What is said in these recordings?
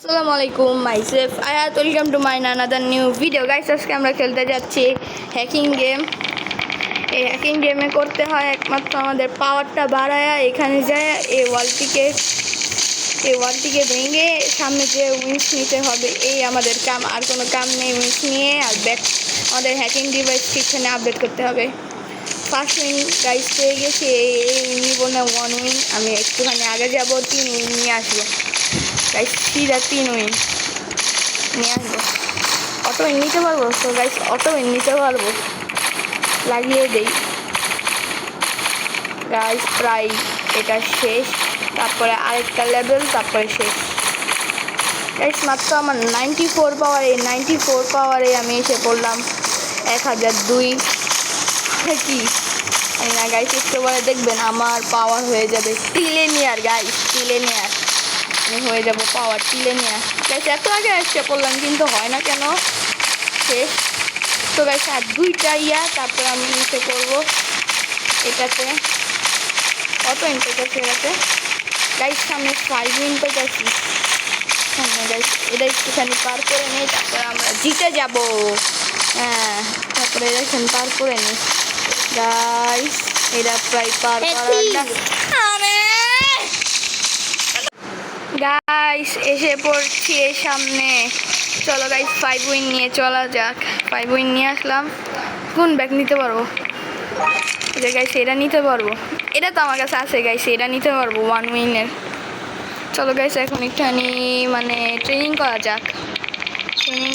আসসালামু আলাইকুম মাইসেলফ আয়াত welcome to my another new video guys. আজকে আমরা খেলতে যাচ্ছি হ্যাকিং গেম। এই হ্যাকিং গেমে করতে হয় একমাত্র আমাদের পাওয়ারটা বাড়ায়া এখানে যায় এই ওয়ালটিকে ভেঙে সামনে যে উইন্স নিতে হবে, এই আমাদের কাম। আর কোনো কাম নেই, উইন্স নিয়ে আর ব্যাক আমাদের হ্যাকিং ডিভাইসটি এখানে আপডেট করতে হবে। ফার্স্ট উইন গাইস পেয়ে গেছি, এই নিব না 1 উইন। আমি একটুখানি আগে যাবো, 3 উইন নিয়ে আসবো গাইস। সিধা 3 উইন নিয়ে আসবো। অটো উইন নিতে পারবো তো গাইস, অটো উইন নিতে পারবো। লাগিয়ে দেই গাইস, প্রায় এটা শেষ, তারপরে আরেকটা লেভেল, তারপরে শেষ গাইস। মাত্র আমার 94 পাওয়ার, এই 94 পাওয়ারে আমি এসে পড়লাম 1002। কি না গাইস, একটু পরে দেখবেন আমার পাওয়ার হয়ে যাবে টিলেনিয়ার গাইস, টিলেনিয়ার আমি হয়ে যাব পাওয়ার টিলেনিয়ার গাইস। এত আগে এসে পড়লাম কিন্তু হয় না কেন, শেষ তো গাইস। আর 2টা তারপর আমি নিচে করবো এটাতে। কত উইন পেয়েছি এটাতে গাইস? সামনে 5 উইন পেয়েছি সামনে গাইস। এটা একটুখানি পার করে নিই, তারপরে আমরা জিতে যাব। হ্যাঁ, তারপরে এখানে পার করে নিই গাইস। এটা প্রায় পার করাটা গাইস, এসে পড়ছি এই সামনে। চলো গাইস, 5 উইন নিয়ে চলা যাক। 5 উইন নিয়ে আসলাম। কোন ব্যাগ নিতে পারবো? এটা গাইস, এটা নিতে পারবো, এটা তো আমার কাছে আছে গাইস, এটা নিতে পারবো 1 উইনের। চলো গাইস, এখন একটুখানি মানে ট্রেনিং করা যাক। ট্রেনিং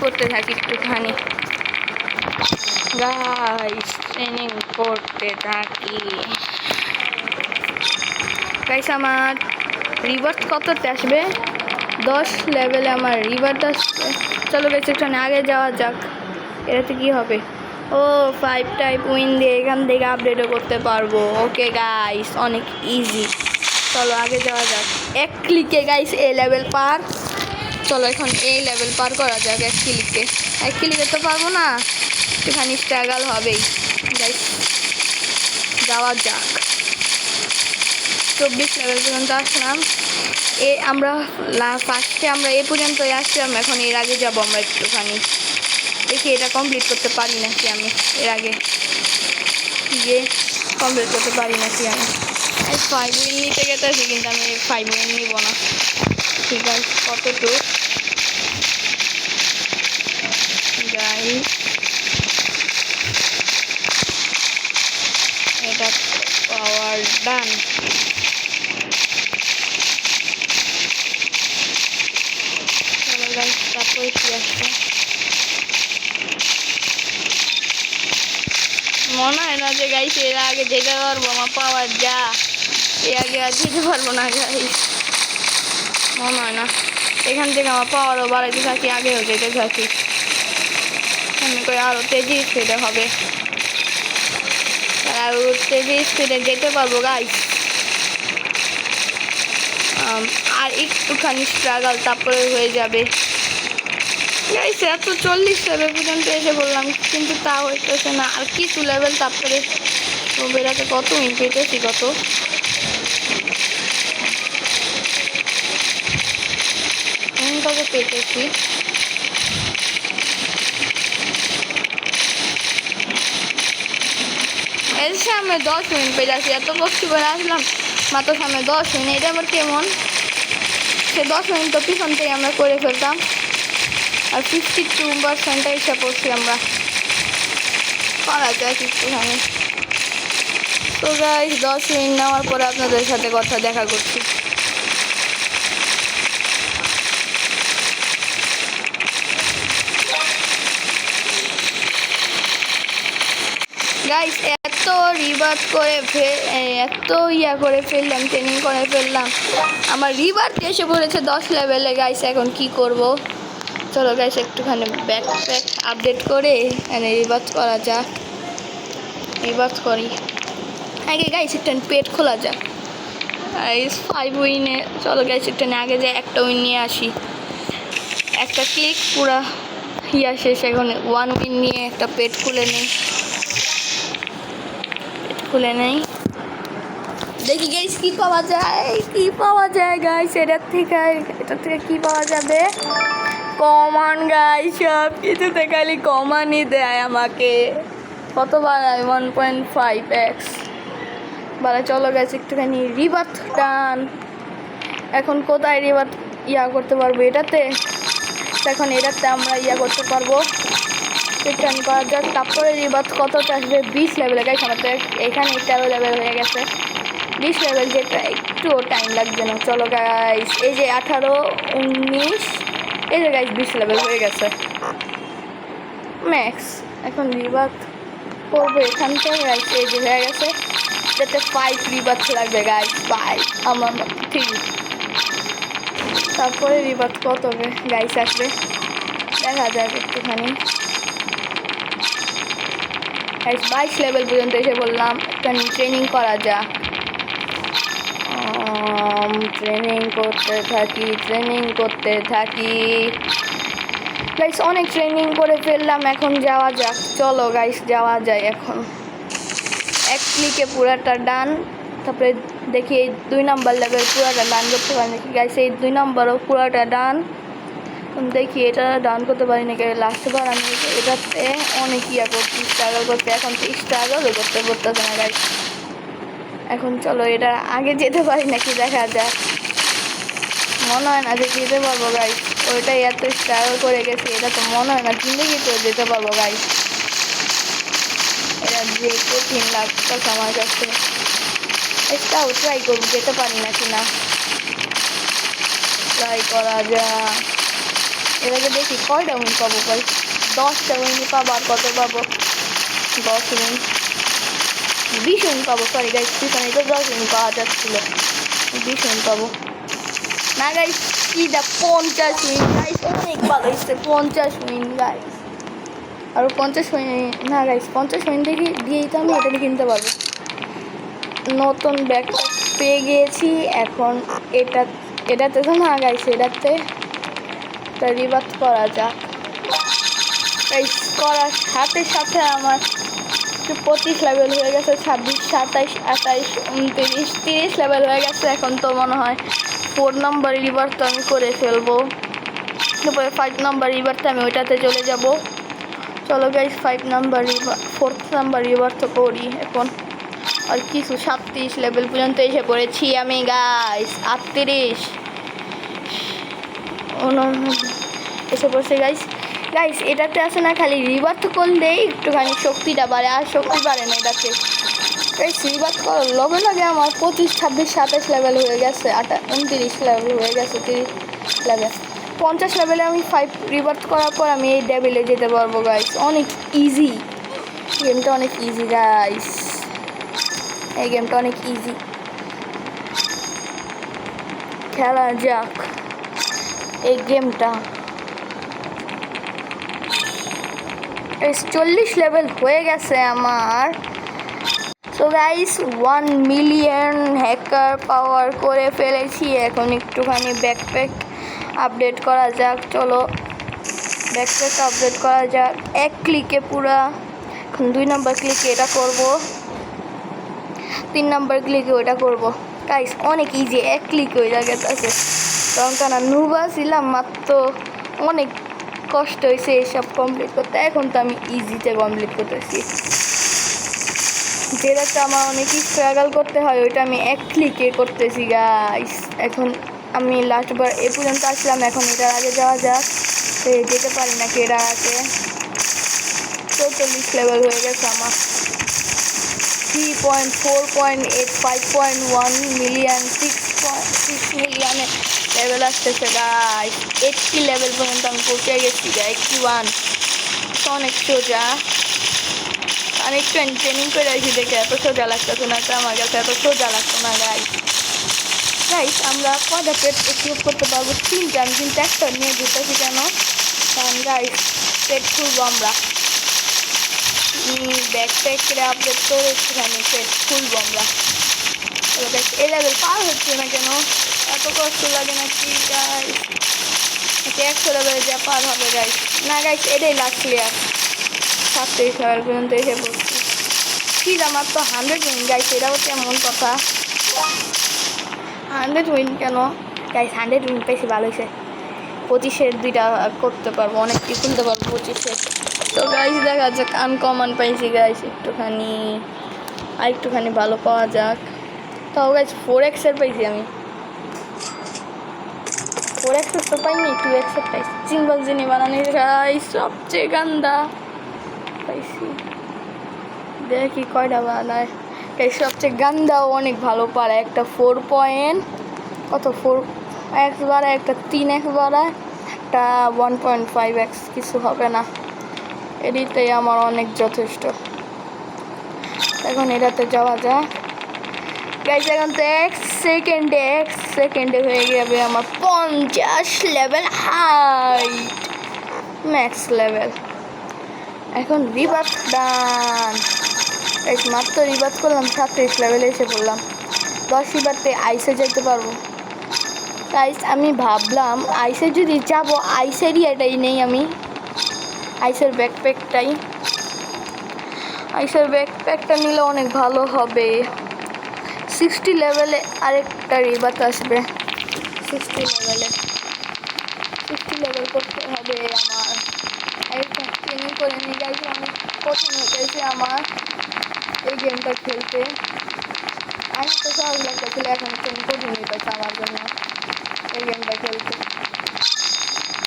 করতে থাকি একটুখানি গাইস, ট্রেনিং করতে থাকি গাইস। আমার রিভার্স কততে আসবে? 10 লেভেলে আমার রিভার্স আসবে। চলো গাইস, একটুখানি আগে যাওয়া যাক। এটাতে কি হবে? ও 5 টাইপ উইন দিয়ে এখান থেকে আপডেটও করতে পারবো। ওকে গাইস, অনেক ইজি। চলো আগে যাওয়া যাক। এক ক্লিকে গাইস এই লেভেল পার। চলো এখন এই লেভেল পার করা যাক এক ক্লিকে তো পারবো না, একটুখানি স্ট্রাগল হবেই গাইস। যাওয়া যাক। 24 লেভেল পর্যন্ত আসলাম। আমরা ফার্স্টে আমরা এই পর্যন্তই আসলাম, এখন এর আগে যাবো আমরা একটুখানি। দেখি এটা কমপ্লিট করতে পারি নাকি আমি, এর আগে গিয়ে কমপ্লিট করতে পারি নাকি আমি। 5 উইন নিতে গেতেছি কিন্তু আমি 5 উইন নিব না। ঠিক আছে, কতটুকু গাইস? এটা পাওয়ার ডান। চলো গাইস, তারপরে কি আসছে মনে হয় না যে গাইস এর আগে যেতে পারবো। আমার পাওয়ার যা, এর আগে আর যেতে পারবো না গাইস, মনে হয় না। এখান থেকে আমার পাওয়ারও বাড়াইতে থাকি, আগেও যেতে থাকি, এমনি করে আরও তেজি স্পিডে হবে, আরও তেজি স্পিডে যেতে পারবো গাইস। আর একটুখানি স্ট্রাগল, তারপরে হয়ে যাবে গাইস। এত 40 লেভেল পর্যন্ত এসে বললাম কিন্তু তা হইতেছে না। আর কিছু লেভেল, তারপরে বেড়াতে কত উইন পেতেছি, কত পেতেছি। এর সামনে 10 উইন পেয়ে যাচ্ছি, এত কষ্ট করে আসলাম মাত্র সামনে 10 উইন। এটা আমার কেমন? সে 10 উইন তো পিছন থেকে আমরা করে ফেলতাম। আর 52% এসে পড়ছি আমরা, করা যায় একটুখানি। তো গাইস, 10 উইন নেওয়ার পরে আপনাদের সাথে দেখা করছি। গাইস, এত রিভার্স করে এত করে ফেললাম, ট্রেনিং করে ফেললাম, আমার রিভার্স এসে পড়েছে 10 লেভেলে গাইস। এখন কি করব? চলো গাইস, একটুখানি ব্যাকপ্যাক আপডেট করে রিভার্স করা যাক। রিভার্স করি আগে গাইস, একটা পেট খোলা যাক গাইস। 5 উইনে চলো গাইস, একটু আগে যাই, একটা উইন নিয়ে আসি। একটা ক্লিক পুরা শেষ। এখন 1 উইন নিয়ে একটা পেট খুলে নেই, দেখি গাইস কি পাওয়া যায় গাইস এটা থেকে কি পাওয়া যাবে কমান গাইস সব কিছুতে খালি কমানই দেয় আমাকে কত বাড়ায় 1.5x বাড়া চলো গাইস একটুখানি রিবার্থ ডান এখন কোথায় রিবার্থ করতে পারবো এটাতে এখন এটাতে আমরা করতে পারবো একটুখানি করা যাক তারপরে রিবার্থ কতটা আসবে 20 লেভেলে গাইস আমাদের এখানে 13 লেভেল হয়ে গেছে 20 লেভেল যেটা একটু টাইম লাগবে না চলো গাইস এই যে 18 19 এই যে গাইস 20 লেভেল হয়ে গেছে ম্যাক্স এখন রিবার্থ করবো এখান থেকে গাইস এই যে হয়ে গেছে যাতে 5 রিবার্থ লাগবে গাইস 5 আমার 3 তারপরে রিবার্থ কত হবে গাইস আসবে দেখা যাক একটুখানি গাইস 22 লেভেল পর্যন্ত এসে বললাম একটুখানি ট্রেনিং করা যাক ট্রেনিং করতে থাকি গাইস অনেক ট্রেনিং করে ফেললাম এখন যাওয়া যাক চলো গাইস যাওয়া যায় এখন এক ক্লিকে পুরাটা ডান তারপরে দেখি এই 2 নাম্বার লেভেল পুরাটা ডান করতে পারি নাকি গাইস এই 2 নাম্বারও পুরাটা ডান দেখি এটা ডান করতে পারি নাকি লাস্ট বার আমি এটাতে অনেক করছি স্ট্রাগল করতে এখন তো স্ট্রাগল করতে পারতেছে না গাইস এখন চলো এটা আগে যেতে পারি নাকি দেখা যাক মনে হয় না যে যেতে পারবো গাইস ওইটাই এত স্ট্রাগল করে গেছি এটা তো মনে হয় না জিন্দগিতেও যেতে পারবো গাইস এটা যে কঠিন লাগতেছে আমার কাছে এটাও ট্রাই করবো যেতে পারি নাকি না ট্রাই করা যাক এটাকে দেখি কয়টা উইন পাবো গাইস 10টা উইন পাবো আর কত পাবো 10 উইন 20 উইন পাবো সরি গাইস পিছনে তো 10 উইন পাওয়া যাচ্ছিল 20 উইন পাবো না গাইস এটা 50 উইন গাইস অনেক ভালো হচ্ছে 50 উইন গাইস আর 50 উইন না গাইস 50 উইন দিয়েই তো আমি এটা কিনতে পারবো নতুন ব্যাগ পেয়ে গিয়েছি এখন এটাতে তো না গাইস এটাতে রিবার্থ করা যাক গাইস করার সাথে সাথে আমার 25 লেভেল হয়ে গেছে 26 27 28 29 30 লেভেল হয়ে গেছে এখন তো মনে হয় 4 নাম্বার রিবার্থ আমি করে ফেলবো তারপরে 5 নাম্বার রিবার্থ আমি ওইটাতে চলে যাব চলো গাইস 5 নাম্বার 4 নাম্বার রিবার্থ করি এখন আর কিছু 37 লেভেল পর্যন্ত এসে পড়েছি আমি গাইস 38 এসে পড়ছে গাইস এটাতে আছে না খালি রিবার্থ করলেই একটুখানি শক্তিটা বাড়ে আর শক্তি বাড়ে না এটাতে গাইস রিবার্থ করার লগে আমার 25 26 27 লেভেল হয়ে গেছে 29 লেভেল হয়ে গেছে 30 লেভেল 50 লেভেলে আমি 5 রিবার্থ করার পর আমি এই লেভেলে যেতে পারবো গাইস অনেক ইজি গেমটা অনেক ইজি গাইস এই গেমটা অনেক ইজি খেলা যাক এই গেমটা 40 লেভেল হয়ে গেছে আমার তো গাইস 1 মিলিয়ন হ্যাকার পাওয়ার করে ফেলেছি এখন একটুখানি ব্যাকপ্যাক আপডেট করা যাক চলো ব্যাকপ্যাক আপডেট করা যাক এক ক্লিকে পুরা এখন 2 নাম্বার ক্লিকে এটা করব 3 নাম্বার ক্লিকে ওটা করব গাইস অনেক ইজি এক ক্লিকে হয়ে জায়গাতে আছে কারণ কেন নুবা ছিলাম মাত্র অনেক কষ্ট হয়েছে এইসব কমপ্লিট করতে এখন তো আমি ইজিতে কমপ্লিট করতেছি যেটাতে আমার অনেক স্ট্রাগল করতে হয় ওইটা আমি এক ক্লিকে করতেছি গাইস এখন আমি লাস্টবার এ পর্যন্ত আসলাম এখন এটার আগে যাওয়া যাক যেতে পারি নাকি এটার আগে 44 লেভেল হয়ে গেছে আমার 3.4.8 5.1 মিলিয়ন 6 মিলিয়নে লেভেল আসতেছে গাইস 80 লেভেল পর্যন্ত আমি পৌঁছে গেছি 81 অনেক সোজা আমি একটু ট্রেনিং করে আসি দেখে এত সোজা লাগতেছে না আমার কাছে এত সোজা লাগতো না গাইস আমরা কয়টা পেট এক্সিভ করতে পারবো 3টা আমি কিন্তু একটা নিয়ে দিতেছি কেন কারণ গাইস পেট খুলবো আমরা ব্যাকপ্যাকে আপডেট করে একটুখানি পেট খুলবো আমরা এই লেভেল পার হচ্ছে না কেন এত কষ্ট লাগে না কি গাইস 100 লেভেলে যা পার হবে গাইস না গাইস এটাই লাস্ট ক্লিয়ার 37 লেভেল পর্যন্ত এসে পড়ছি ফির আমার তো 100 উইন গাইস এটা হচ্ছে এমন কথা 100 উইন কেন গাইস? 100 উইন পেয়েছি, ভালো হয়েছে। 25-এর 2টা করতে পারবো, অনেক কি খুলতে পারবো 25-এর। তো গাইস দেখা যাক, আনকমন পাইছি গাইস, একটুখানি ভালো পাওয়া যাক। তাও গাইস 4x-এর পাইছি আমি, 4x-এর তো পাইনি, 2x-এর পাইছি। সিম্বল জিনি বানানি গাইস সবচেয়ে গান্দা পাইছি, দেখি কয়টা বানায়। গাইস সবচেয়ে গান্দাও অনেক ভালো পারে, একটা 4 পয়েন্ট কত 4x বাড়ায়, একটা 3x বাড়ায়, একটা 1.5x, কিছু হবে না, এটাই আমার অনেক যথেষ্ট। এখন এটাতে যাওয়া যায় গাইস। এখন তো এক সেকেন্ডে হয়ে যাবে আমার 50 লেভেল হাইট, ম্যাক্স লেভেল। এখন রিবার্থ ডান গাইস, মাত্র রিবার্থ করলাম, 37 লেভেলে এসে পড়লাম। 10 রিবার্থে আইসে যেতে পারবো গাইস। আমি ভাবলাম আইসে যদি যাবো, আইসেরই এটাই নেই আমি, আইসের ব্যাকপ্যাকটা নিলে অনেক ভালো হবে। 60 লেভেলে আরেকটা রিবার্থ আসবে, 60 লেভেল করতে হবে আমার। একটা ট্রেনিং করে নিয়ে গেছে, অনেক কঠিন হয়ে গেছে আমার এই গেমটা খেলতে। আমি তো সহজ লাগতেছিল, এখন ট্রেনিং কঠিন হয়ে গেছে আমার জন্য এই গেমটা খেলতে।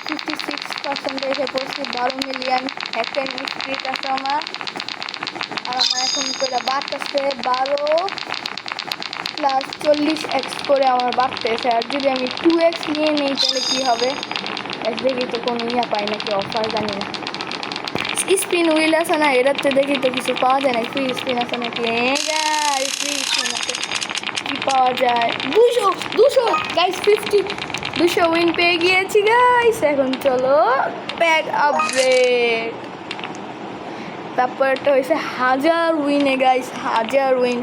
56% এসে পড়ছি, 12 মিলিয়ন হ্যাকের স্পিড আছে আমার। আর আমার এখন করে বাড়তেছে 12+40x করে আমার বাড়তেছে। আর যদি আমি 2x নিয়ে নিই তাহলে কী হবে? দেখি তো কোনো পাই নাকি অফার, জানি না। স্পিন হুইল আছে না, এটাতে দেখি তো কিছু পাওয়া যায় না। ফ্রি স্পিন আছে নাকি? ফ্রি স্পিন আছে, কী পাওয়া যায়? 200 গাইস, 200 উইন পেয়ে গিয়েছি গাইস। এখন চলো প্যাক আপডেট। তারপরটা হয়েছে 1000 উইনে গাইস, 1000 উইন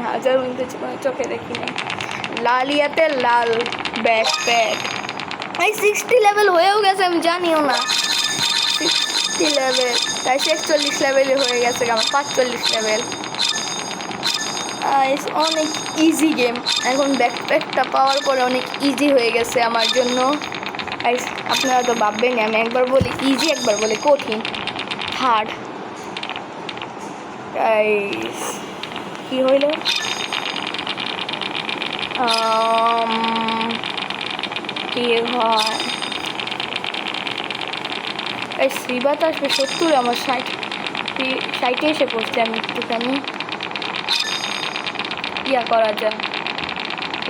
তো চোখে দেখি নাই। লালিয়াতে লাল ব্যাকপ্যাক, এই 60 লেভেল হয়েও গেছে, আমি জানিও না। 60 লেভেল তাই 41 লেভেলে হয়ে গেছে আমার, 45 লেভেল। অনেক ইজি গেম, এখন ব্যাকপ্যাকটা পাওয়ার পরে অনেক ইজি হয়ে গেছে আমার জন্য। আপনারা তো ভাববেন আমি একবার বলি ইজি, একবার বলি কঠিন, হার্ড। কি হইল? কি হয়? এই সিবাত আসবে 70, আমার 60 এসে পড়ছে। আমি একটুখানি ইয়া করা যায়,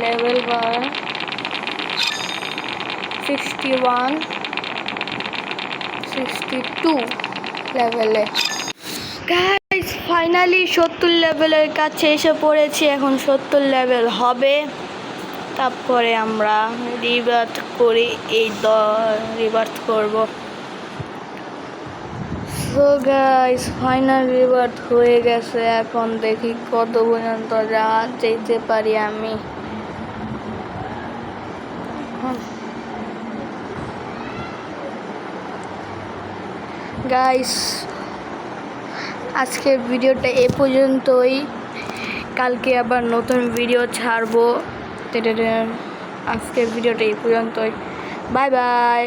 লেভেল বার 61 62 লেভেলে। গাইস ফাইনালি 70 লেভেলের কাছে এসে পড়েছি, এখন 70 লেভেল হবে, তারপরে আমরা রিবার্থ করি, রিবার্থ করব। সো গাইস ফাইনাল রিবার্থ হয়ে গেছে, এখন দেখি কত পর্যন্ত যেতে পারি আমি। গাইস আজকের ভিডিওটা এ পর্যন্তই, কালকে আবার নতুন ভিডিও ছাড়বো। আজকের ভিডিওটা এই পর্যন্তই, বাই বাই।